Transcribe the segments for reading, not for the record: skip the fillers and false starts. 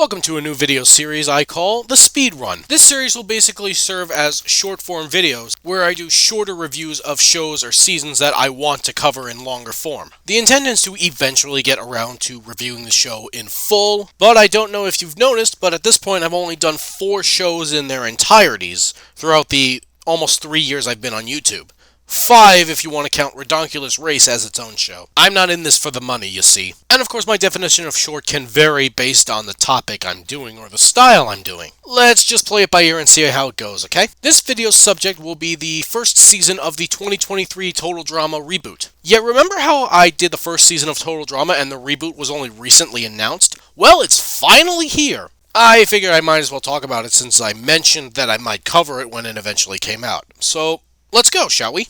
Welcome to a new video series I call the SpeedRun. This series will basically serve as short-form videos where I do shorter reviews of shows or seasons that I want to cover in longer form. The intent is to eventually get around to reviewing the show in full, but I don't know if you've noticed, but at this point I've only done 4 shows in their entireties throughout the almost 3 years I've been on YouTube. 5 if you want to count Redonkulous Race as its own show. I'm not in this for the money, you see. And of course my definition of short can vary based on the topic I'm doing or the style I'm doing. Let's just play it by ear and see how it goes, okay? This video's subject will be the first season of the 2023 Total Drama reboot. Yeah, remember how I did the first season of Total Drama and the reboot was only recently announced? Well, it's finally here. I figured I might as well talk about it since I mentioned that I might cover it when it eventually came out. So, let's go, shall we?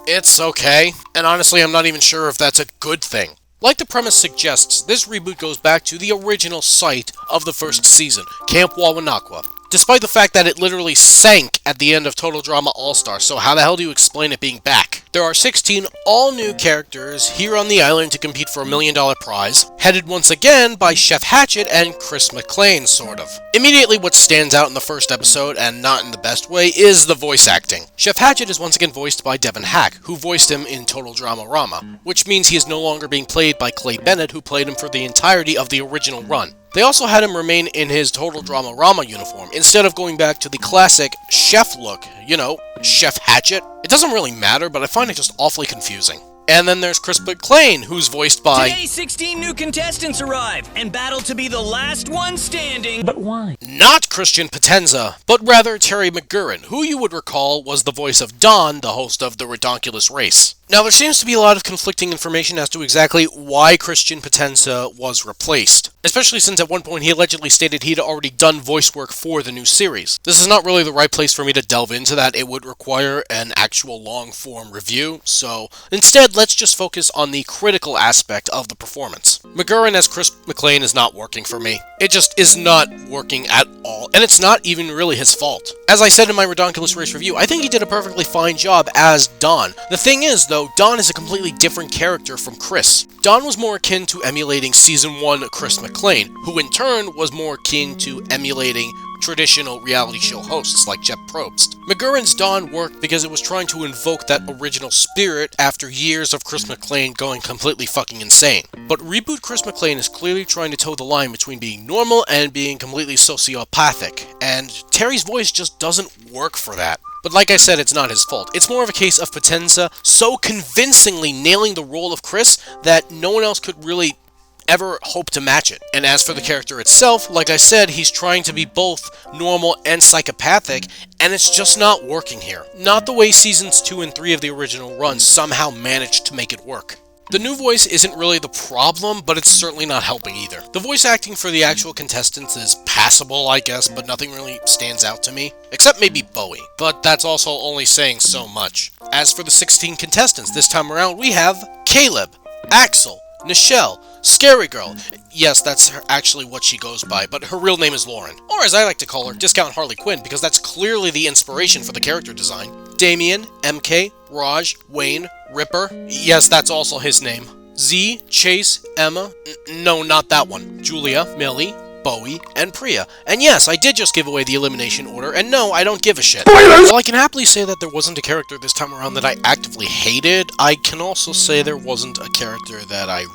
It's okay, and honestly I'm not even sure if that's a good thing. Like the premise suggests, this reboot goes back to the original site of the first season, Camp Wawanakwa. Despite the fact that it literally sank at the end of Total Drama All-Star, so how the hell do you explain it being back? There are 16 all-new characters here on the island to compete for $1 million prize, headed once again by Chef Hatchet and Chris McClane, sort of. Immediately what stands out in the first episode, and not in the best way, is the voice acting. Chef Hatchet is once again voiced by Devin Hack, who voiced him in Total Drama Rama, which means he is no longer being played by Clay Bennett, who played him for the entirety of the original run. They also had him remain in his Total Drama Rama uniform, instead of going back to the classic chef look, you know, Chef Hatchet. It doesn't really matter, but I find it just awfully confusing. And then there's Chris McClane, who's voiced by... Today, 16 new contestants arrive and battle to be the last one standing. But why? Not Christian Potenza, but rather Terry McGurran, who you would recall was the voice of Don, the host of the Redonkulous Race. Now, there seems to be a lot of conflicting information as to exactly why Christian Potenza was replaced, especially since at one point he allegedly stated he'd already done voice work for the new series. This is not really the right place for me to delve into that. It would require an actual long-form review, so instead, let's just focus on the critical aspect of the performance. McGurran as Chris McClane is not working for me. It just is not working at all, and it's not even really his fault. As I said in my Redonkulous Race review, I think he did a perfectly fine job as Don. The thing is, though, Don is a completely different character from Chris. Don was more akin to emulating Season 1 Chris McClane, who in turn was more akin to emulating traditional reality show hosts like Jeff Probst. McGurran's Don worked because it was trying to invoke that original spirit after years of Chris McClane going completely fucking insane. But reboot Chris McClane is clearly trying to toe the line between being normal and being completely sociopathic, and Terry's voice just doesn't work for that. But like I said, it's not his fault. It's more of a case of Potenza so convincingly nailing the role of Chris that no one else could really ever hope to match it. And as for the character itself, like I said, he's trying to be both normal and psychopathic, and it's just not working here. Not the way seasons 2 and 3 of the original run somehow managed to make it work. The new voice isn't really the problem, but it's certainly not helping either. The voice acting for the actual contestants is passable, I guess, but nothing really stands out to me. Except maybe Bowie, but that's also only saying so much. As for the 16 contestants, this time around we have Caleb, Axel, Nichelle, Scary Girl. Yes, that's actually what she goes by, but her real name is Lauren. Or as I like to call her, Discount Harley Quinn, because that's clearly the inspiration for the character design. Damien, MK, Raj, Wayne, Ripper. Yes, that's also his name. Z, Chase, Emma. No, not that one. Julia, Millie, Bowie, and Priya. And yes, I did just give away the elimination order, and no, I don't give a shit. While I can happily say that there wasn't a character this time around that I actively hated, I can also say there wasn't a character that I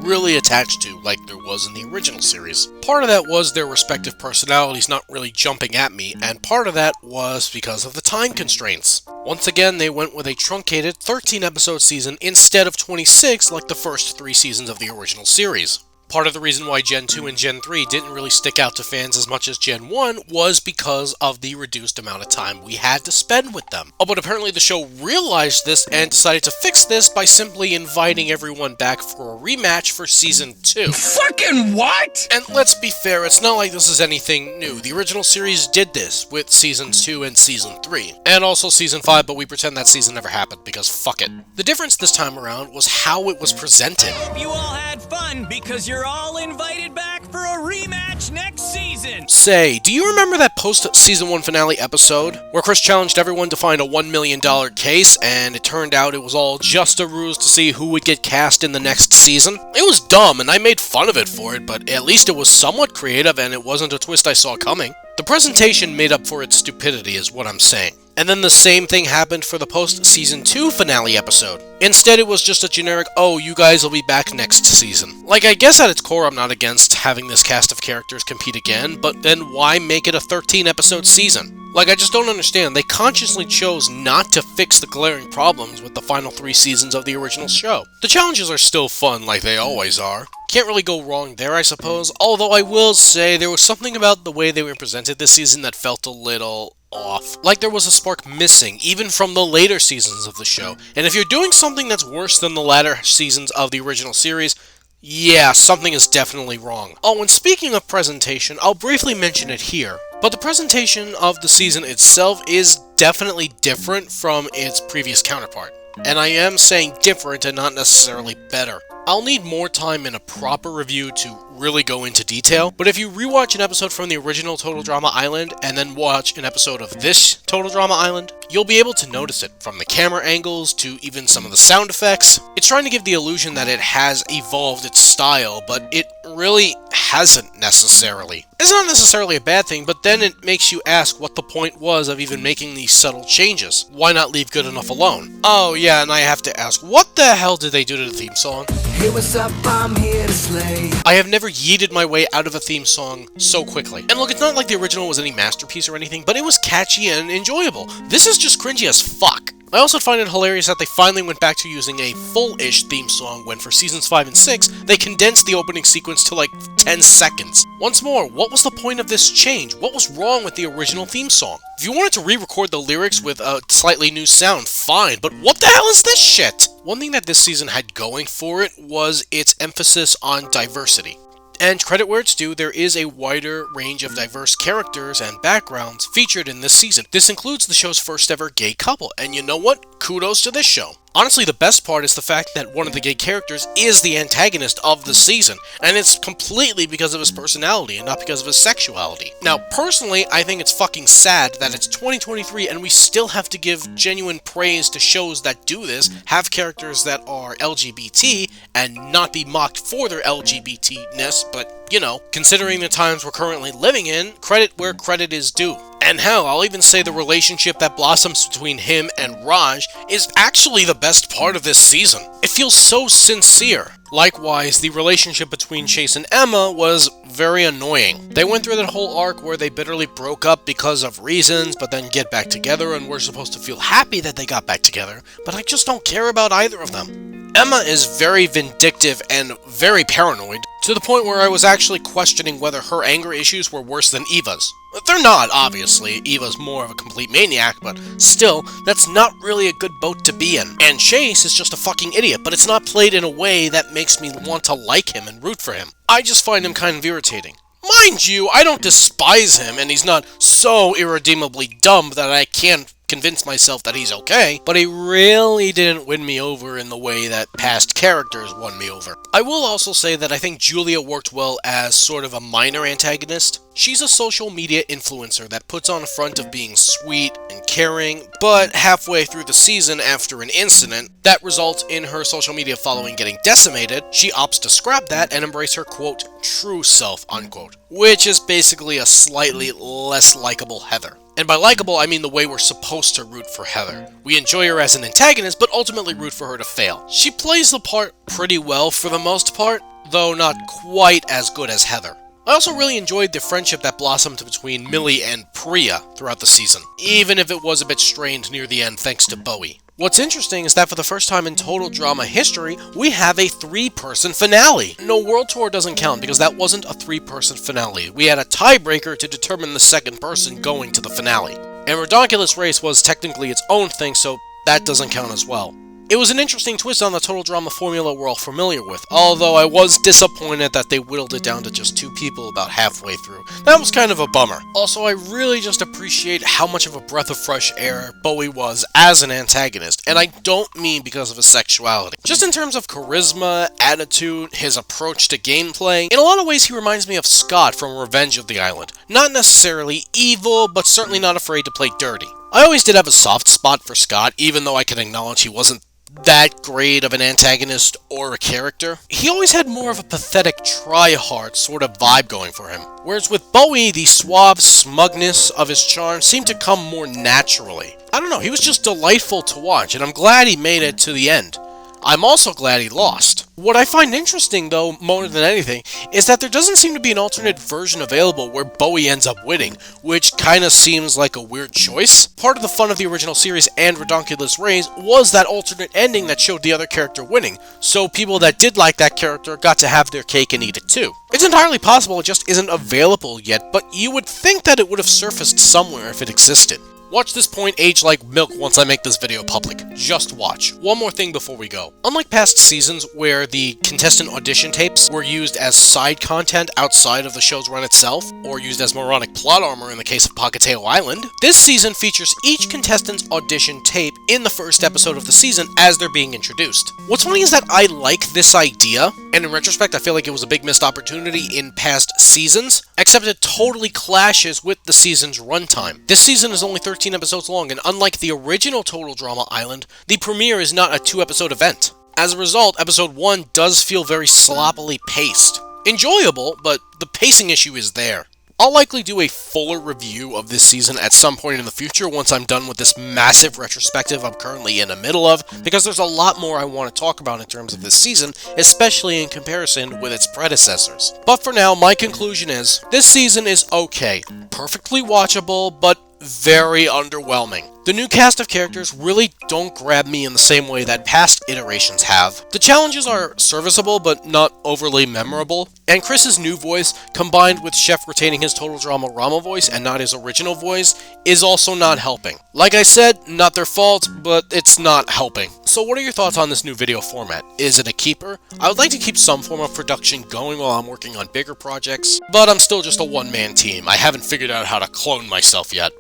really attached to like there was in the original series. Part of that was their respective personalities not really jumping at me, and part of that was because of the time constraints. Once again, they went with a truncated 13-episode season instead of 26 like the first 3 seasons of the original series. Part of the reason why Gen 2 and Gen 3 didn't really stick out to fans as much as Gen 1 was because of the reduced amount of time we had to spend with them. Oh, but apparently the show realized this and decided to fix this by simply inviting everyone back for a rematch for Season 2. Fucking what? And let's be fair, it's not like this is anything new. The original series did this with Seasons 2 and Season 3. And also Season 5, but we pretend that season never happened because fuck it. The difference this time around was how it was presented. I hope you all had fun because you're all invited back for a rematch next season. season. Say, do you remember that post-Season 1 finale episode where Chris challenged everyone to find a $1 million case, and it turned out it was all just a ruse to see who would get cast in the next season? It was dumb, and I made fun of it for it, but at least it was somewhat creative, and it wasn't a twist I saw coming. The presentation made up for its stupidity, is what I'm saying. And then the same thing happened for the post-Season 2 finale episode. Instead, it was just a generic, oh, you guys will be back next season. Like, I guess at its core, I'm not against having this cast of characters compete again, but then why make it a 13-episode season? Like, I just don't understand. They consciously chose not to fix the glaring problems with the final 3 seasons of the original show. The challenges are still fun, like they always are. Can't really go wrong there, I suppose, although I will say there was something about the way they were presented this season that felt a little off. Like there was a spark missing, even from the later seasons of the show. And if you're doing something that's worse than the latter seasons of the original series, yeah, something is definitely wrong. Oh, and speaking of presentation, I'll briefly mention it here, but the presentation of the season itself is definitely different from its previous counterpart. And I am saying different and not necessarily better. I'll need more time in a proper review to really go into detail, but if you rewatch an episode from the original Total Drama Island and then watch an episode of this Total Drama Island, you'll be able to notice it, from the camera angles to even some of the sound effects. It's trying to give the illusion that it has evolved its style, but it really hasn't necessarily. It's not necessarily a bad thing, but then it makes you ask what the point was of even making these subtle changes. Why not leave good enough alone? Oh yeah, and I have to ask, what the hell did they do to the theme song? Hey, what's up? I'm here to slay. I have never yeeted my way out of a theme song so quickly. And look, it's not like the original was any masterpiece or anything, but it was catchy and enjoyable. This is just cringy as fuck. I also find it hilarious that they finally went back to using a full-ish theme song when for seasons 5 and 6, they condensed the opening sequence to like 10 seconds. Once more, what was the point of this change? What was wrong with the original theme song? If you wanted to re-record the lyrics with a slightly new sound, fine, but what the hell is this shit? One thing that this season had going for it was its emphasis on diversity. And credit where it's due, there is a wider range of diverse characters and backgrounds featured in this season. This includes the show's first ever gay couple, and you know what? Kudos to this show. Honestly, the best part is the fact that one of the gay characters is the antagonist of the season, and it's completely because of his personality and not because of his sexuality. Now, personally, I think it's fucking sad that it's 2023 and we still have to give genuine praise to shows that do this, have characters that are LGBT, and not be mocked for their LGBT-ness, but, you know, considering the times we're currently living in, credit where credit is due. And hell, I'll even say the relationship that blossoms between him and Raj is actually the best part of this season. It feels so sincere. Likewise, the relationship between Chase and Emma was very annoying. They went through that whole arc where they bitterly broke up because of reasons, but then get back together, and we're supposed to feel happy that they got back together, but I just don't care about either of them. Emma is very vindictive and very paranoid, to the point where I was actually questioning whether her anger issues were worse than Eva's. They're not, obviously. Eva's more of a complete maniac, but still, that's not really a good boat to be in. And Chase is just a fucking idiot, but it's not played in a way that makes me want to like him and root for him. I just find him kind of irritating. Mind you, I don't despise him, and he's not so irredeemably dumb that I can't convince myself that he's okay, but he really didn't win me over in the way that past characters won me over. I will also say that I think Julia worked well as sort of a minor antagonist. She's a social media influencer that puts on a front of being sweet and caring, but halfway through the season after an incident that results in her social media following getting decimated, she opts to scrap that and embrace her quote, true self, unquote, which is basically a slightly less likable Heather. And by likable, I mean the way we're supposed to root for Heather. We enjoy her as an antagonist, but ultimately root for her to fail. She plays the part pretty well for the most part, though not quite as good as Heather. I also really enjoyed the friendship that blossomed between Millie and Priya throughout the season, even if it was a bit strained near the end thanks to Bowie. What's interesting is that for the first time in Total Drama history, we have a 3-person finale. No, World Tour doesn't count because that wasn't a 3-person finale. We had a tiebreaker to determine the second person going to the finale. And Redonkulous Race was technically its own thing, so that doesn't count as well. It was an interesting twist on the total drama formula we're all familiar with, although I was disappointed that they whittled it down to just 2 people about halfway through. That was kind of a bummer. Also, I really just appreciate how much of a breath of fresh air Bowie was as an antagonist, and I don't mean because of his sexuality. Just in terms of charisma, attitude, his approach to gameplay, in a lot of ways he reminds me of Scott from Revenge of the Island. Not necessarily evil, but certainly not afraid to play dirty. I always did have a soft spot for Scott, even though I can acknowledge he wasn't that great of an antagonist or a character. He always had more of a pathetic try-hard sort of vibe going for him. Whereas with Bowie, the suave smugness of his charm seemed to come more naturally. I don't know, he was just delightful to watch, and I'm glad he made it to the end. I'm also glad he lost. What I find interesting, though, more than anything, is that there doesn't seem to be an alternate version available where Bowie ends up winning, which kinda seems like a weird choice. Part of the fun of the original series and Redonkulous Rays was that alternate ending that showed the other character winning, so people that did like that character got to have their cake and eat it too. It's entirely possible it just isn't available yet, but you would think that it would have surfaced somewhere if it existed. Watch this point age like milk once I make this video public. Just watch. One more thing before we go. Unlike past seasons where the contestant audition tapes were used as side content outside of the show's run itself, or used as moronic plot armor in the case of Pocatello Island, this season features each contestant's audition tape in the first episode of the season as they're being introduced. What's funny is that I like this idea, and in retrospect I feel like it was a big missed opportunity in past seasons, except it totally clashes with the season's runtime. This season is only 13 episodes long, and unlike the original Total Drama Island, the premiere is not a 2-episode event. As a result, episode 1 does feel very sloppily paced. Enjoyable, but the pacing issue is there. I'll likely do a fuller review of this season at some point in the future once I'm done with this massive retrospective I'm currently in the middle of, because there's a lot more I want to talk about in terms of this season, especially in comparison with its predecessors. But for now, my conclusion is, this season is okay, perfectly watchable, but very underwhelming. The new cast of characters really don't grab me in the same way that past iterations have. The challenges are serviceable but not overly memorable, and Chris's new voice, combined with Chef retaining his Total Drama Rama voice and not his original voice, is also not helping. Like I said, not their fault, but it's not helping. So what are your thoughts on this new video format? Is it a keeper? I would like to keep some form of production going while I'm working on bigger projects, but I'm still just a one-man team. I haven't figured out how to clone myself yet.